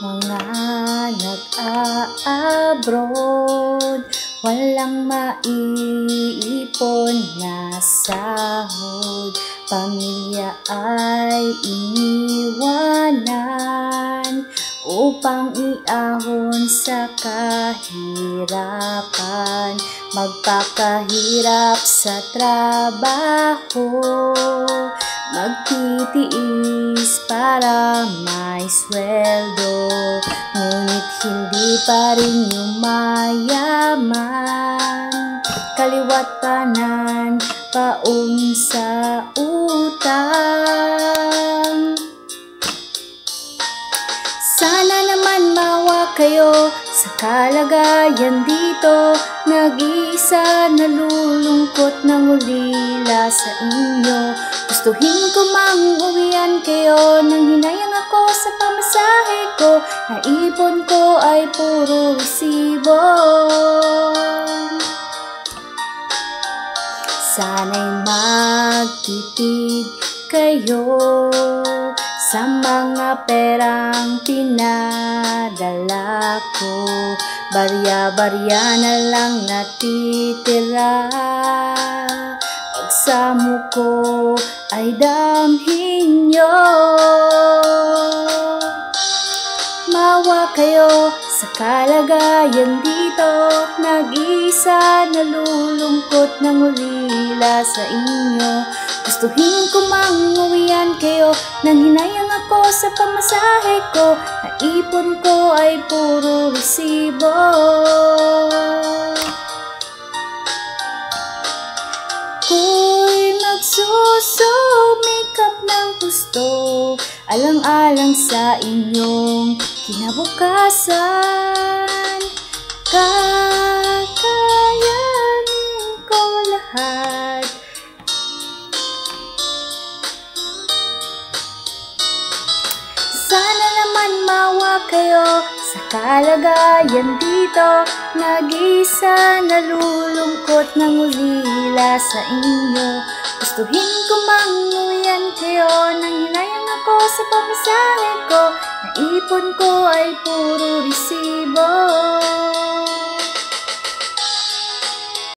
Mga nag-a-abroad, walang maiipon na sahod, pamilya ay iniwanan upang iahon sa kahirapan. Magpakahirap sa trabaho, magtitiis para may sweldo, ngunit hindi pa rin yumayaman. Kaliwat kanan, paun sa utang. Sana naman mawa kayo sa kalagayan dito. Nag-iisa, nalulungkot ng ulila sa inyo. Gustuhin ko mang uwian kayo, nang hinayang ako sa pamasahe ko. Naipon ko ay puro resibo. Sana'y magtipid kayo sa mga perang pinadala ko. Barya-barya na lang natitira, pagsamo ko ay damhin nyo. Mawa kayo sa kalagayan dito. Nag-iisa, nalulungkot ng ulila sa inyo. Gustuhin ko mang uwian kayo, nang hinayang ako sa pamasahe ko. Naipon ko ay puro resibo. Ako'y magsusumikap ng gusto, alang-alang sa inyong kinabukasan. Kakayanin ko lahat. Sana naman mawa kayo sa kalagayan dito. Nag-iisa, nalulungkot ng ulila sa inyo. Gustuhin ko mang uwian kayo, nang hinayang ako sa pamasahe ko. Naipon ko ay puro resibo.